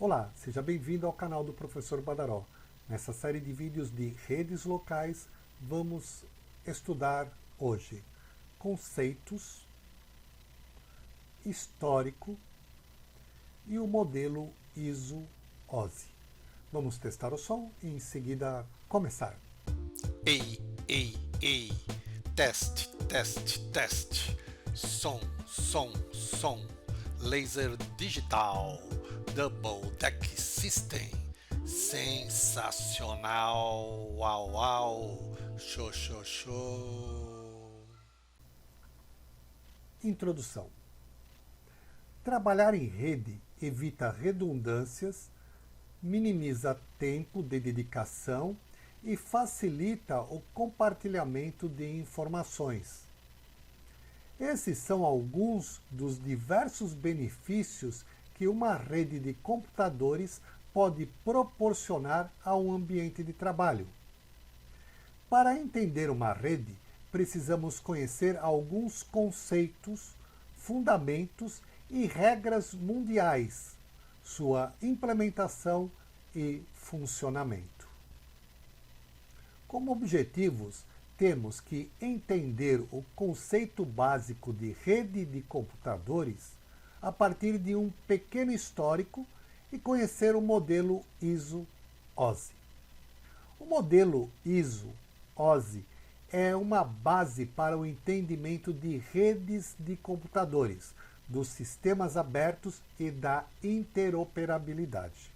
Olá, seja bem-vindo ao canal do Professor Badaró. Nessa série de vídeos de redes locais, vamos estudar hoje conceitos, histórico e o modelo ISO-OSI. Vamos testar o som e em seguida começar. Ei, ei, ei, teste, teste, teste, som, som, som, laser digital, double deck system, sensacional, uau, uau, show, show, show. Introdução. Trabalhar em rede evita redundâncias, minimiza tempo de dedicação e facilita o compartilhamento de informações. Esses são alguns dos diversos benefícios que uma rede de computadores pode proporcionar a um ambiente de trabalho. Para entender uma rede, precisamos conhecer alguns conceitos, fundamentos e regras mundiais, sua implementação e funcionamento. Como objetivos, temos que entender o conceito básico de rede de computadores a partir de um pequeno histórico e conhecer o modelo ISO-OSI. O modelo ISO-OSI é uma base para o entendimento de redes de computadores, dos sistemas abertos e da interoperabilidade.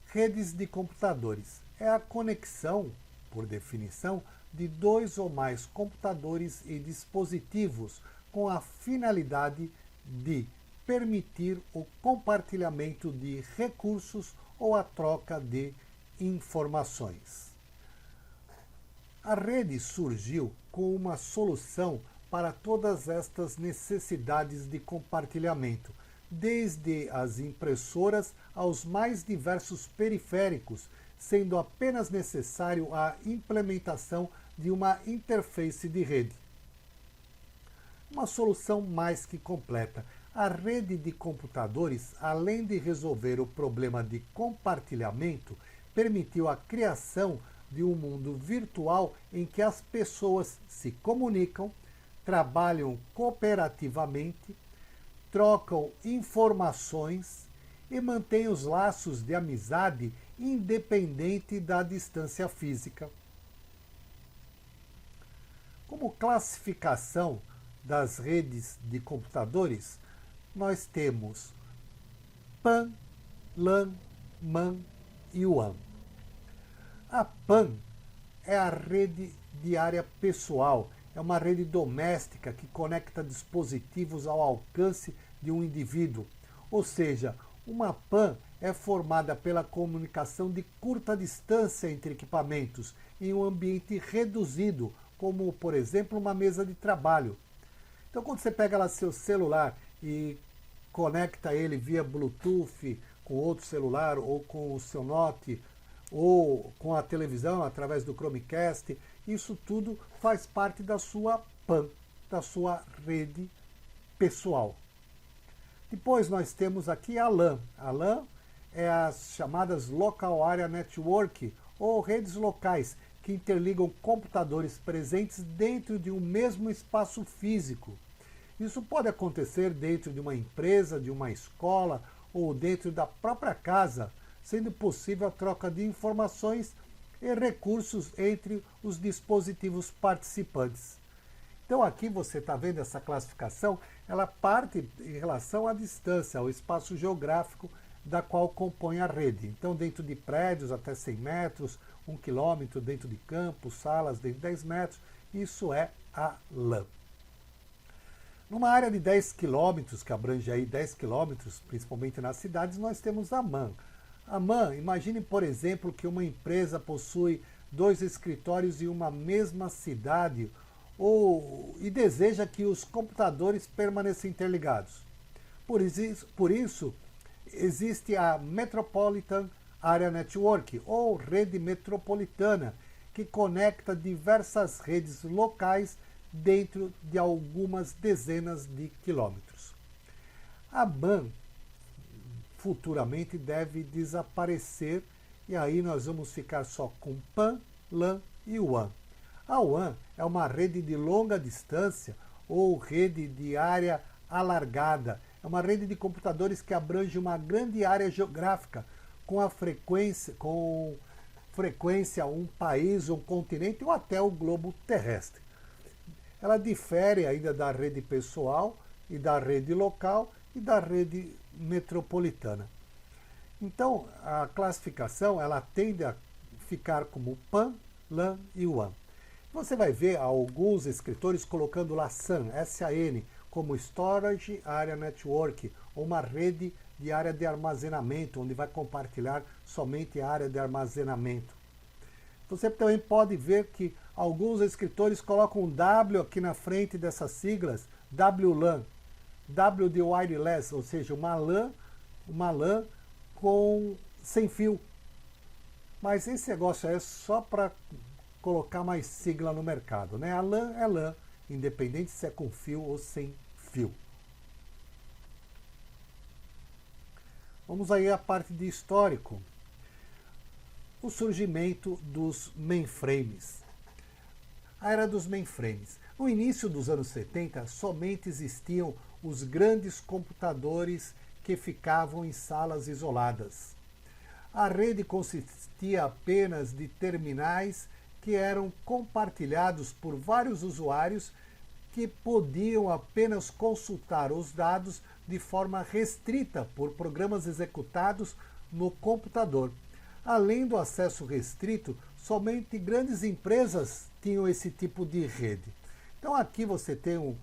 Redes de computadores é a conexão, por definição, de dois ou mais computadores e dispositivos com a finalidade de permitir o compartilhamento de recursos ou a troca de informações. A rede surgiu com uma solução para todas estas necessidades de compartilhamento, desde as impressoras aos mais diversos periféricos, sendo apenas necessário a implementação de uma interface de rede. Uma solução mais que completa. A rede de computadores, além de resolver o problema de compartilhamento, permitiu a criação de um mundo virtual em que as pessoas se comunicam, trabalham cooperativamente, trocam informações e mantêm os laços de amizade independente da distância física. Como classificação das redes de computadores, nós temos PAN, LAN, MAN e WAN. A PAN é a rede de área pessoal, é uma rede doméstica que conecta dispositivos ao alcance de um indivíduo. Ou seja, uma PAN é formada pela comunicação de curta distância entre equipamentos em um ambiente reduzido, como, por exemplo, uma mesa de trabalho. Então, quando você pega lá seu celular e conecta ele via Bluetooth com outro celular ou com o seu Note ou com a televisão através do Chromecast, isso tudo faz parte da sua PAN, da sua rede pessoal. Depois nós temos aqui a LAN. A LAN é as chamadas Local Area Network, ou redes locais, que interligam computadores presentes dentro de um mesmo espaço físico. Isso pode acontecer dentro de uma empresa, de uma escola ou dentro da própria casa, sendo possível a troca de informações e recursos entre os dispositivos participantes. Então aqui você está vendo essa classificação, ela parte em relação à distância, ao espaço geográfico da qual compõe a rede. Então dentro de prédios até 100 metros, 1 quilômetro, dentro de campos, salas dentro de 10 metros, isso é a LAN. Numa área de 10 quilômetros, que abrange aí 10 quilômetros, principalmente nas cidades, nós temos a MAN. A MAN, imagine, por exemplo, que uma empresa possui 2 escritórios em uma mesma cidade e deseja que os computadores permaneçam interligados. Por isso, existe a Metropolitan Area Network, ou rede metropolitana, que conecta diversas redes locais dentro de algumas dezenas de quilômetros. A MAN futuramente deve desaparecer e aí nós vamos ficar só com PAN, LAN e WAN. A WAN é uma rede de longa distância ou rede de área alargada. É uma rede de computadores que abrange uma grande área geográfica com frequência um país, um continente ou até o globo terrestre. Ela difere ainda da rede pessoal e da rede local e da rede metropolitana. Então, a classificação ela tende a ficar como PAN, LAN e WAN. Você vai ver alguns escritores colocando lá SAN, S-A-N, como Storage Area Network, ou uma rede de área de armazenamento, onde vai compartilhar somente a área de armazenamento. Você também pode ver que alguns escritores colocam um W aqui na frente dessas siglas, WLAN, W de wireless, ou seja, uma LAN sem fio. Mas esse negócio é só para colocar mais sigla no mercado, né? A LAN é LAN, independente se é com fio ou sem fio. Vamos aí à parte de histórico. O surgimento dos mainframes. A era dos mainframes. No início dos anos 70, somente existiam os grandes computadores que ficavam em salas isoladas. A rede consistia apenas de terminais que eram compartilhados por vários usuários que podiam apenas consultar os dados de forma restrita por programas executados no computador. Além do acesso restrito, somente grandes empresas tinham esse tipo de rede. Então aqui você tem um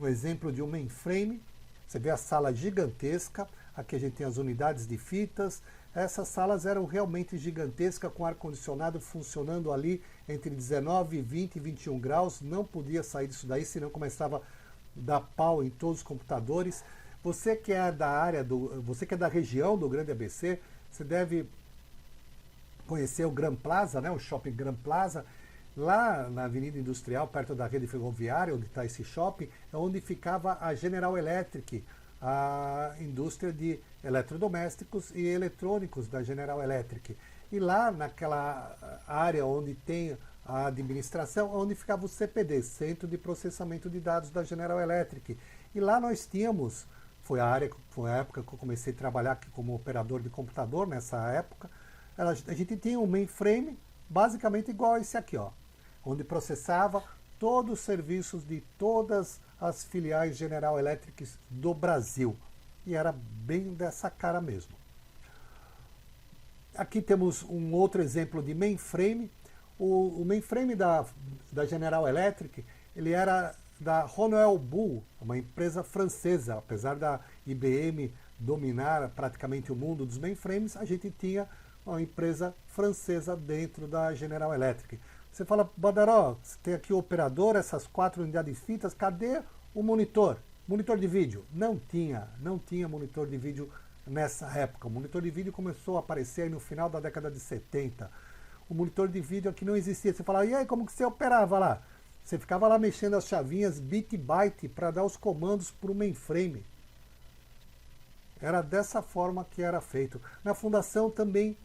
exemplo de um mainframe. Você vê a sala gigantesca, aqui a gente tem as unidades de fitas. Essas salas eram realmente gigantescas, com ar-condicionado funcionando ali entre 19, 20 e 21 graus. Não podia sair disso daí, senão começava a dar pau em todos os computadores. Você que é da região do Grande ABC, você deve conhecer o Gran Plaza, né, o Shopping Gran Plaza. Lá na Avenida Industrial, perto da rede ferroviária, onde está esse shopping, é onde ficava a General Electric, a indústria de eletrodomésticos e eletrônicos da General Electric. E lá naquela área onde tem a administração, onde ficava o CPD, Centro de Processamento de Dados da General Electric. E lá nós tínhamos, foi a época que eu comecei a trabalhar aqui como operador de computador, nessa época, a gente tinha um mainframe basicamente igual a esse aqui, ó, onde processava todos os serviços de todas as filiais General Electric do Brasil. E era bem dessa cara mesmo. Aqui temos um outro exemplo de mainframe. O mainframe da General Electric, ele era da Honeywell Bull, uma empresa francesa. Apesar da IBM dominar praticamente o mundo dos mainframes, a gente tinha uma empresa francesa dentro da General Electric. Você fala, Badaró, você tem aqui o operador, essas 4 unidades de fitas, cadê o monitor? Monitor de vídeo? Não tinha monitor de vídeo nessa época. O monitor de vídeo começou a aparecer no final da década de 70. O monitor de vídeo aqui não existia. Você fala, e aí, como que você operava lá? Você ficava lá mexendo as chavinhas bit byte para dar os comandos para o mainframe. Era dessa forma que era feito. Na fundação também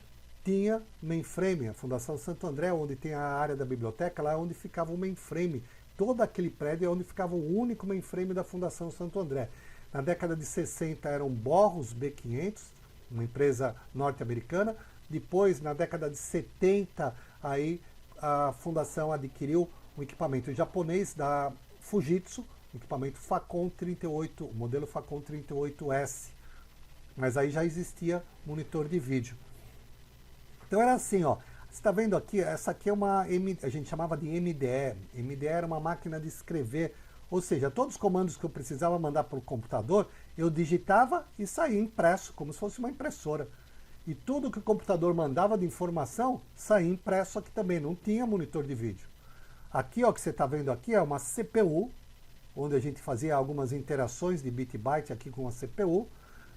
tinha mainframe, a Fundação Santo André, onde tem a área da biblioteca, lá é onde ficava o mainframe. Todo aquele prédio é onde ficava o único mainframe da Fundação Santo André. Na década de 60 eram Borros B500, uma empresa norte-americana. Depois, na década de 70, aí a Fundação adquiriu um equipamento japonês da Fujitsu, o equipamento Facom 38, o modelo Facom 38S. Mas aí já existia monitor de vídeo. Então era assim, ó. Você está vendo aqui, essa aqui é a gente chamava de MDE. MDE era uma máquina de escrever, ou seja, todos os comandos que eu precisava mandar para o computador, eu digitava e saía impresso, como se fosse uma impressora. E tudo que o computador mandava de informação, saía impresso aqui também, não tinha monitor de vídeo. Aqui, ó, que você está vendo aqui, é uma CPU, onde a gente fazia algumas interações de bit byte aqui com a CPU.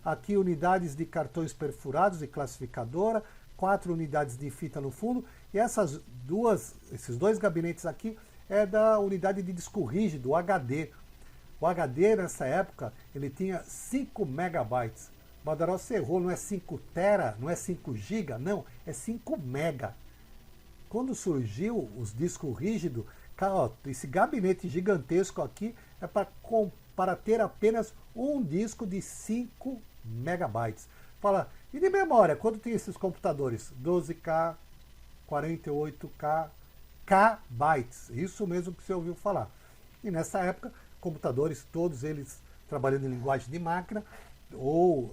Aqui unidades de cartões perfurados e classificadora, 4 unidades de fita no fundo, e esses 2 gabinetes aqui é da unidade de disco rígido, HD. O HD nessa época, ele tinha 5 megabytes. Badaró se errou, não é 5 tera, não é 5 giga, não, é 5 mega. Quando surgiu os discos rígidos, esse gabinete gigantesco aqui é para ter apenas um disco de 5 megabytes. Fala, e de memória, quanto tem esses computadores? 12K, 48K, kbytes. Isso mesmo que você ouviu falar. E nessa época, computadores, todos eles trabalhando em linguagem de máquina, ou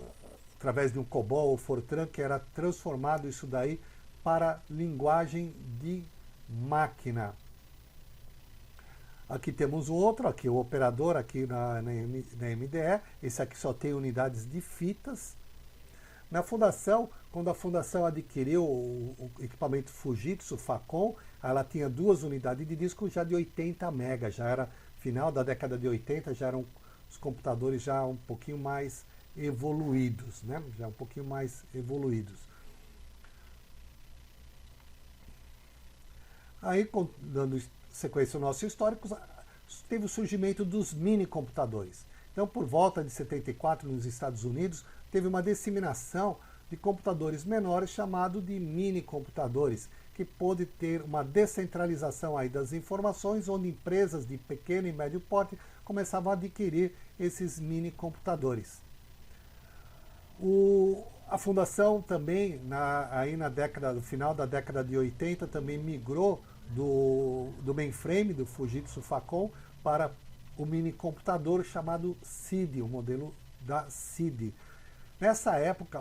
através de um COBOL ou Fortran, que era transformado isso daí para linguagem de máquina. Aqui temos um outro, aqui o operador aqui na MDE, esse aqui só tem unidades de fitas. Na fundação, quando a fundação adquiriu o equipamento Fujitsu Facom, ela tinha 2 unidades de disco já de 80 MB, já era final da década de 80, já eram os computadores já um pouquinho mais evoluídos, né? Já um pouquinho mais evoluídos. Aí, dando sequência ao nosso histórico, teve o surgimento dos mini computadores. Então, por volta de 74, nos Estados Unidos, teve uma disseminação de computadores menores chamado de mini computadores, que pôde ter uma descentralização aí das informações, onde empresas de pequeno e médio porte começavam a adquirir esses mini computadores. A fundação também, no final da década de 80, também migrou do mainframe, do Fujitsu Facom, para o mini computador chamado SID, o modelo da SID. Nessa época,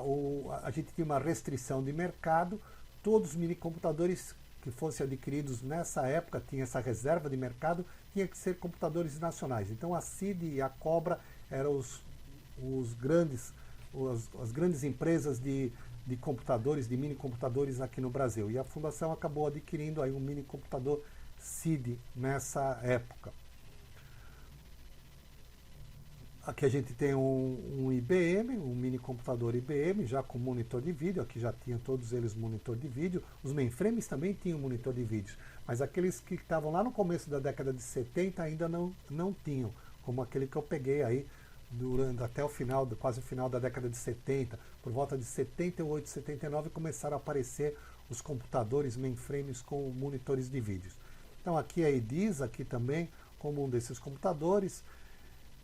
a gente tinha uma restrição de mercado, todos os mini computadores que fossem adquiridos nessa época, tinha essa reserva de mercado, tinha que ser computadores nacionais. Então a SID e a Cobra eram as grandes empresas de computadores, de mini computadores aqui no Brasil. E a fundação acabou adquirindo aí um mini computador SID nessa época. Aqui a gente tem um IBM, um mini computador IBM, já com monitor de vídeo. Aqui já tinha todos eles monitor de vídeo. Os mainframes também tinham monitor de vídeo, mas aqueles que estavam lá no começo da década de 70 ainda não tinham, como aquele que eu peguei aí até o final, quase o final da década de 70. Por volta de 78, 79 começaram a aparecer os computadores mainframes com monitores de vídeos. Então aqui a EDIS, aqui também como um desses computadores.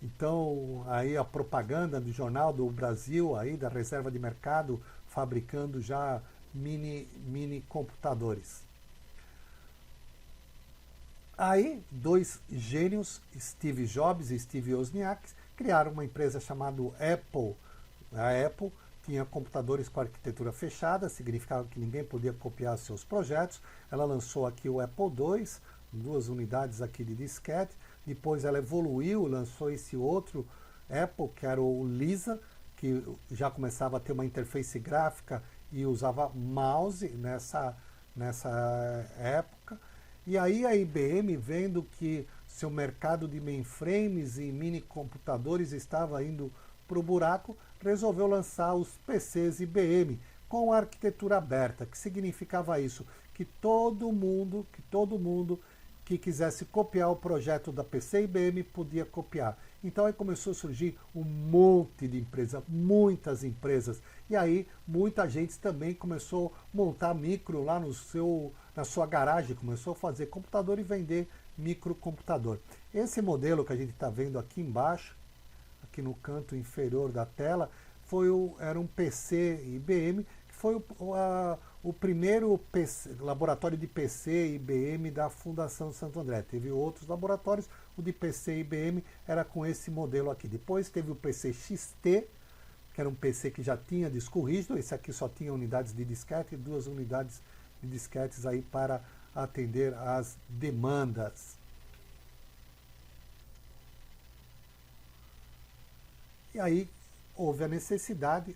Então aí a propaganda do Jornal do Brasil, aí da reserva de mercado, fabricando já mini computadores. Aí 2 gênios, Steve Jobs e Steve Wozniak, criaram uma empresa chamada Apple. A Apple tinha computadores com arquitetura fechada, significava que ninguém podia copiar seus projetos. Ela lançou aqui o Apple II, 2 unidades aqui de disquete. Depois ela evoluiu, lançou esse outro Apple, que era o Lisa, que já começava a ter uma interface gráfica e usava mouse nessa época. E aí a IBM, vendo que seu mercado de mainframes e mini computadores estava indo para o buraco, resolveu lançar os PCs IBM com arquitetura aberta. Que significava isso? Que todo mundo que quisesse copiar o projeto da PC IBM podia copiar. Então aí começou a surgir um monte de empresas, muitas empresas. E aí muita gente também começou a montar micro lá na sua garagem, começou a fazer computador e vender microcomputador. Esse modelo que a gente está vendo aqui embaixo, aqui no canto inferior da tela, era um PC IBM, que foi o primeiro laboratório de PC IBM da Fundação Santo André. Teve outros laboratórios, o de PC IBM era com esse modelo aqui. Depois teve o PC XT, que era um PC que já tinha disco rígido. Esse aqui só tinha unidades de disquete e 2 unidades de disquetes aí para atender às demandas. E aí houve a necessidade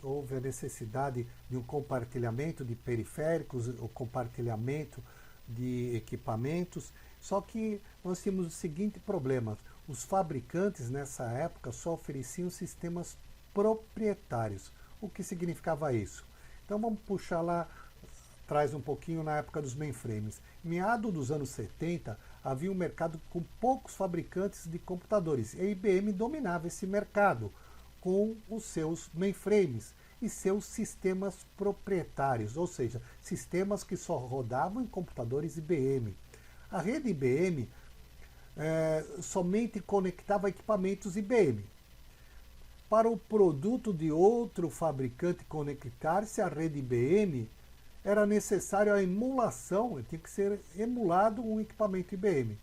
de um compartilhamento de periféricos, o compartilhamento de equipamentos, só que nós tínhamos o seguinte problema: os fabricantes nessa época só ofereciam sistemas proprietários. O que significava isso? Então vamos puxar lá atrás um pouquinho na época dos mainframes. Meado dos anos 70, havia um mercado com poucos fabricantes de computadores. E a IBM dominava esse mercado com os seus mainframes e seus sistemas proprietários, ou seja, sistemas que só rodavam em computadores IBM. A rede IBM somente conectava equipamentos IBM. Para o produto de outro fabricante conectar-se à rede IBM, era necessário a emulação, tinha que ser emulado um equipamento IBM.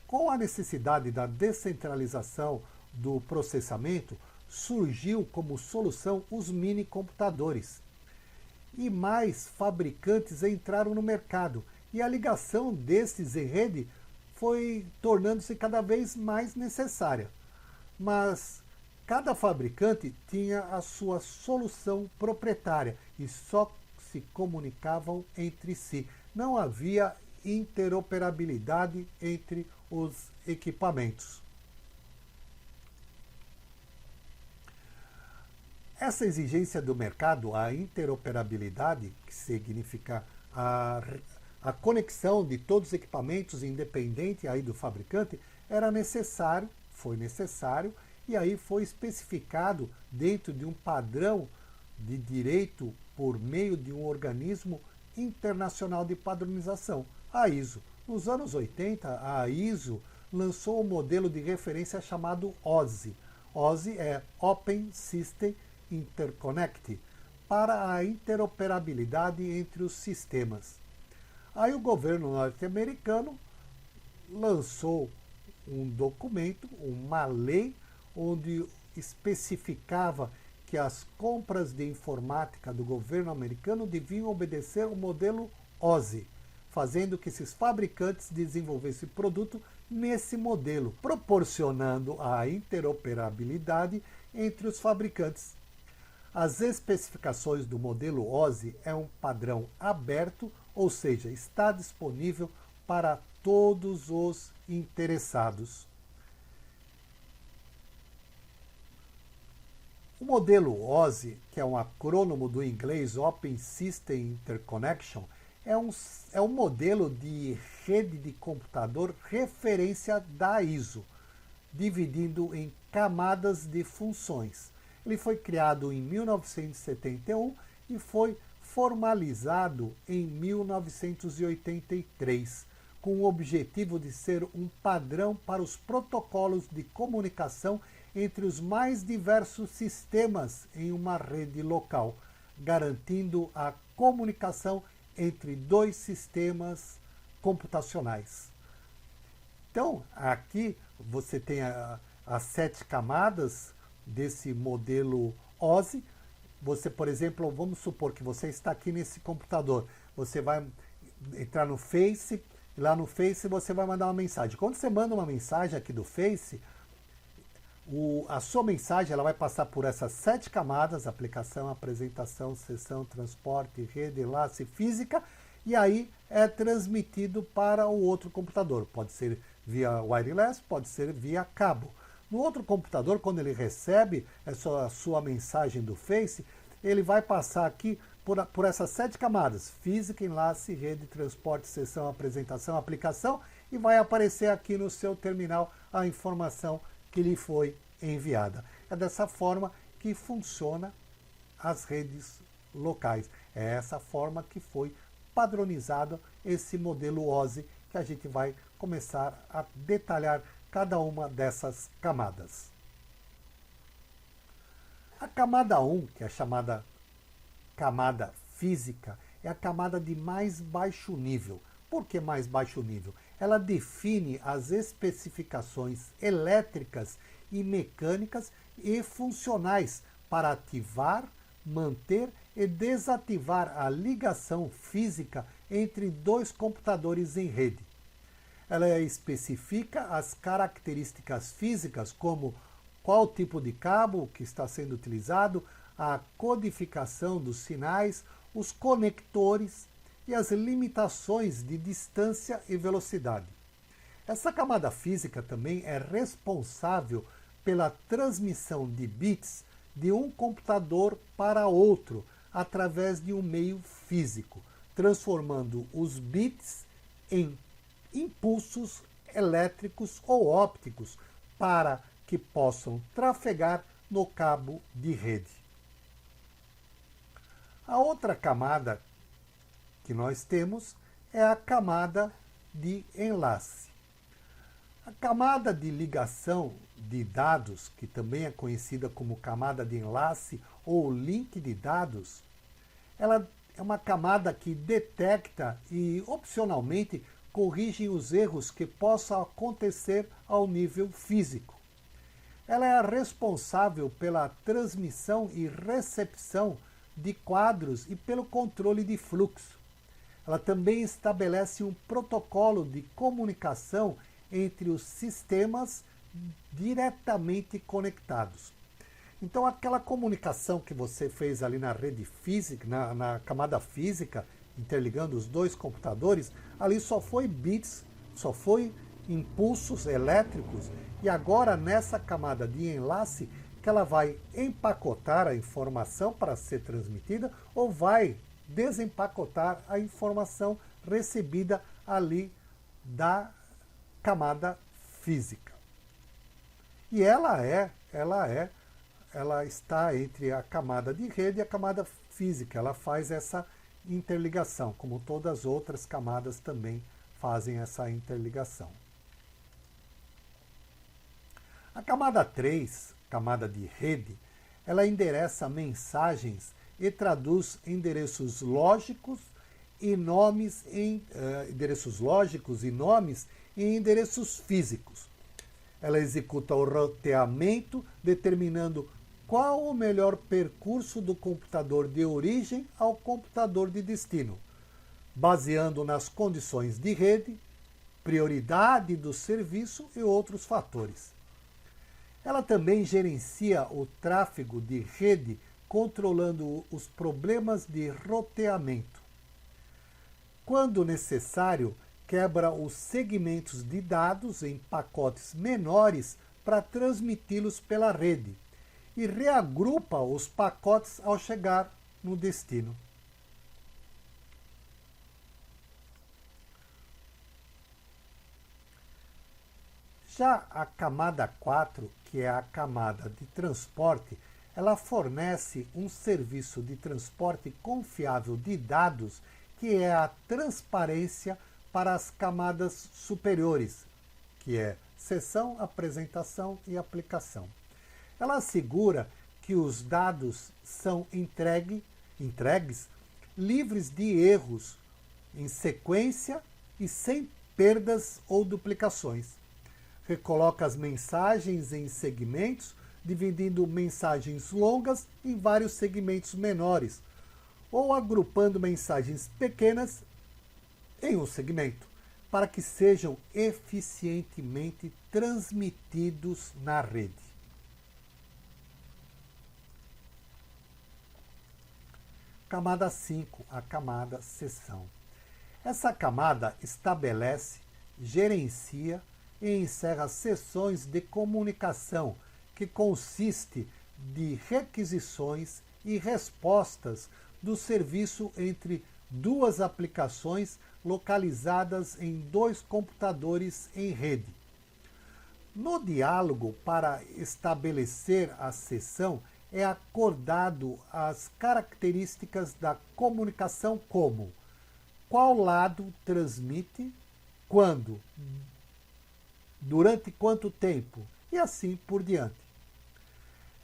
Com a necessidade da descentralização do processamento, surgiu como solução os mini computadores. E mais fabricantes entraram no mercado, e a ligação desses em rede foi tornando-se cada vez mais necessária. Mas cada fabricante tinha a sua solução proprietária e só se comunicavam entre si. Não havia interoperabilidade entre os equipamentos. Essa exigência do mercado, a interoperabilidade, que significa a conexão de todos os equipamentos, independente aí do fabricante, era necessário, foi necessário, e aí foi especificado dentro de um padrão de direito por meio de um organismo internacional de padronização, a ISO. Nos anos 80, a ISO lançou um modelo de referência chamado OSI. OSI é Open System Interconnect, para a interoperabilidade entre os sistemas. Aí o governo norte-americano lançou um documento, uma lei, onde especificava que as compras de informática do governo americano deviam obedecer o modelo OSI, fazendo que esses fabricantes desenvolvessem produto nesse modelo, proporcionando a interoperabilidade entre os fabricantes. As especificações do modelo OSI é um padrão aberto, ou seja, está disponível para todos os interessados. O modelo OSI, que é um acrônimo do inglês Open System Interconnection, é um modelo de rede de computador referência da ISO, dividindo em camadas de funções. Ele foi criado em 1971 e foi formalizado em 1983, com o objetivo de ser um padrão para os protocolos de comunicação entre os mais diversos sistemas em uma rede local, garantindo a comunicação entre dois sistemas computacionais. Então, aqui você tem as 7 camadas desse modelo OSI. Você, por exemplo, vamos supor que você está aqui nesse computador, você vai entrar no Face, lá no Face você vai mandar uma mensagem. Quando você manda uma mensagem aqui do Face, a sua mensagem ela vai passar por essas 7 camadas: aplicação, apresentação, sessão, transporte, rede, enlace, física, e aí é transmitido para o outro computador. Pode ser via wireless, pode ser via cabo. No outro computador, quando ele recebe a sua mensagem do Face, ele vai passar aqui por essas 7 camadas: física, enlace, rede, transporte, sessão, apresentação, aplicação, e vai aparecer aqui no seu terminal a informação que lhe foi enviada. É dessa forma que funciona as redes locais. É essa forma que foi padronizado esse modelo OSI, que a gente vai começar a detalhar cada uma dessas camadas. A camada 1, que é chamada camada física, é a camada de mais baixo nível. Por que mais baixo nível? Ela define as especificações elétricas e mecânicas e funcionais para ativar, manter e desativar a ligação física entre dois computadores em rede. Ela especifica as características físicas, como qual tipo de cabo que está sendo utilizado, a codificação dos sinais, os conectores e as limitações de distância e velocidade. Essa camada física também é responsável pela transmissão de bits de um computador para outro através de um meio físico, transformando os bits em impulsos elétricos ou ópticos para que possam trafegar no cabo de rede. A outra camada que nós temos é a camada de enlace. A camada de ligação de dados, que também é conhecida como camada de enlace ou link de dados, ela é uma camada que detecta e, opcionalmente, corrige os erros que possam acontecer ao nível físico. Ela é a responsável pela transmissão e recepção de quadros e pelo controle de fluxo. Ela também estabelece um protocolo de comunicação entre os sistemas diretamente conectados. Então, aquela comunicação que você fez ali na rede física, na camada física, interligando os dois computadores, ali só foi bits, só foi impulsos elétricos, e agora nessa camada de enlace que ela vai empacotar a informação para ser transmitida ou vai desempacotar a informação recebida ali da camada física. E ela está entre a camada de rede e a camada física. Ela faz essa interligação, como todas as outras camadas também fazem essa interligação. A camada 3, camada de rede, ela endereça mensagens e traduz endereços lógicos e nomes em endereços físicos. Ela executa o roteamento, determinando qual o melhor percurso do computador de origem ao computador de destino, baseando nas condições de rede, prioridade do serviço e outros fatores. Ela também gerencia o tráfego de rede, controlando os problemas de roteamento. Quando necessário, quebra os segmentos de dados em pacotes menores para transmiti-los pela rede e reagrupa os pacotes ao chegar no destino. Já a camada 4, que é a camada de transporte, ela fornece um serviço de transporte confiável de dados, que é a transparência para as camadas superiores, que é sessão, apresentação e aplicação. Ela assegura que os dados são entregues livres de erros em sequência e sem perdas ou duplicações. Recoloca as mensagens em segmentos, dividindo mensagens longas em vários segmentos menores, ou agrupando mensagens pequenas em um segmento, para que sejam eficientemente transmitidos na rede. Camada 5, a camada sessão. Essa camada estabelece, gerencia e encerra sessões de comunicação, que consiste de requisições e respostas do serviço entre duas aplicações localizadas em dois computadores em rede. No diálogo para estabelecer a sessão, é acordado as características da comunicação, como qual lado transmite, quando, durante quanto tempo e assim por diante.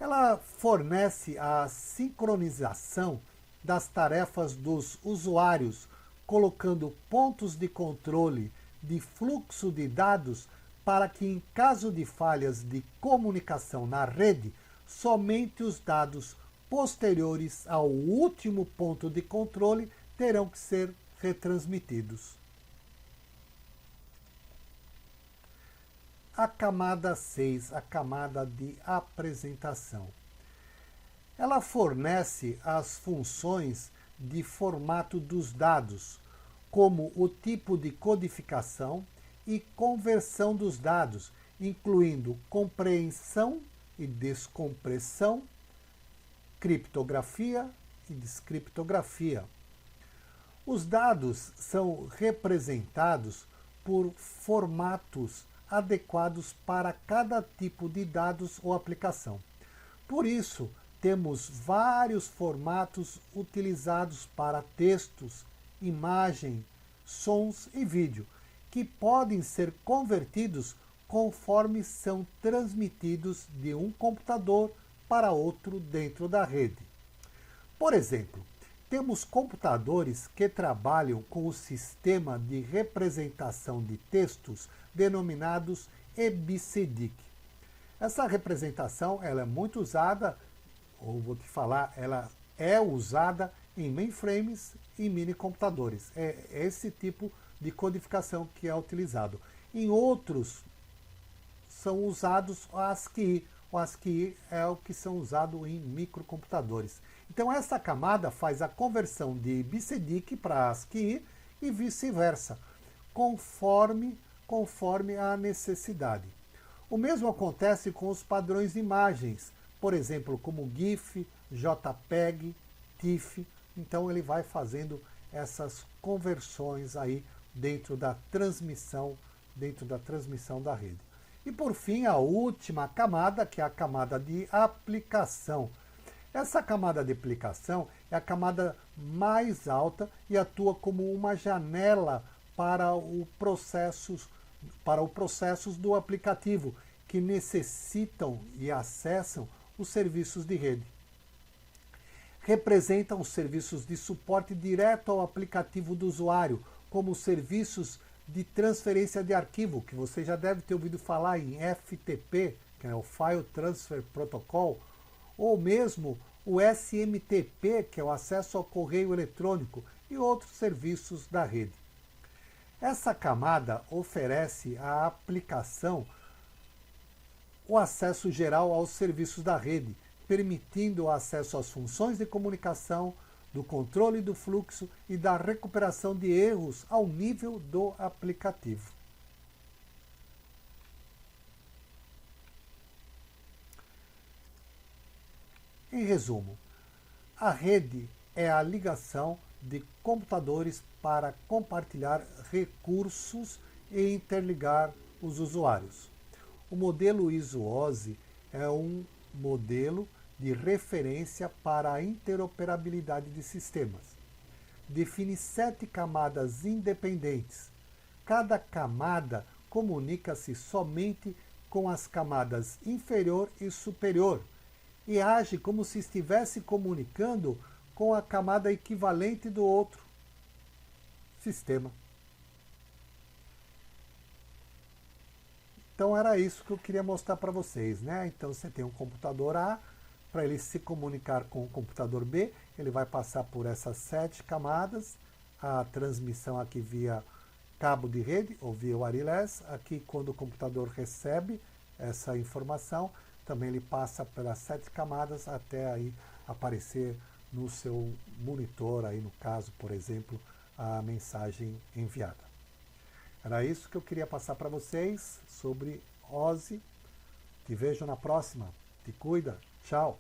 Ela fornece a sincronização das tarefas dos usuários, colocando pontos de controle de fluxo de dados para que, em caso de falhas de comunicação na rede, somente os dados posteriores ao último ponto de controle terão que ser retransmitidos. A camada 6, a camada de apresentação. Ela fornece as funções de formato dos dados, como o tipo de codificação e conversão dos dados, incluindo compreensão e descompressão, criptografia e descriptografia. Os dados são representados por formatos adequados para cada tipo de dados ou aplicação. Por isso, temos vários formatos utilizados para textos, imagem, sons e vídeo, que podem ser convertidos conforme são transmitidos de um computador para outro dentro da rede. Por exemplo, temos computadores que trabalham com o sistema de representação de textos denominados EBCDIC. Essa representação ela é muito usada, ou vou te falar, ela é usada em mainframes e minicomputadores. É esse tipo de codificação que é utilizado. Em outros são usados o ASCII. O ASCII é o que são usados em microcomputadores. Então essa camada faz a conversão de BCDIC para ASCII e vice-versa, conforme a necessidade. O mesmo acontece com os padrões de imagens, por exemplo, como GIF, JPEG, TIFF. Então ele vai fazendo essas conversões aí dentro da transmissão da rede. E por fim, a última camada, que é a camada de aplicação. Essa camada de aplicação é a camada mais alta e atua como uma janela para os processos do aplicativo que necessitam e acessam os serviços de rede. Representam os serviços de suporte direto ao aplicativo do usuário, como os serviços de transferência de arquivo, que você já deve ter ouvido falar em FTP, que é o File Transfer Protocol, ou mesmo o SMTP, que é o acesso ao correio eletrônico, e outros serviços da rede. Essa camada oferece à aplicação o acesso geral aos serviços da rede, permitindo o acesso às funções de comunicação, do controle do fluxo e da recuperação de erros ao nível do aplicativo. Em resumo, a rede é a ligação de computadores para compartilhar recursos e interligar os usuários. O modelo ISO-OSI é um modelo de referência para a interoperabilidade de sistemas. Define 7 camadas independentes. Cada camada comunica-se somente com as camadas inferior e superior e age como se estivesse comunicando com a camada equivalente do outro sistema. Então era isso que eu queria mostrar para vocês, né? Então você tem um computador A, para ele se comunicar com o computador B, ele vai passar por essas 7 camadas, a transmissão aqui via cabo de rede ou via wireless, aqui quando o computador recebe essa informação, também ele passa pelas 7 camadas até aí aparecer no seu monitor, aí no caso, por exemplo, a mensagem enviada. Era isso que eu queria passar para vocês sobre OSI. Te vejo na próxima. Te cuida. Tchau.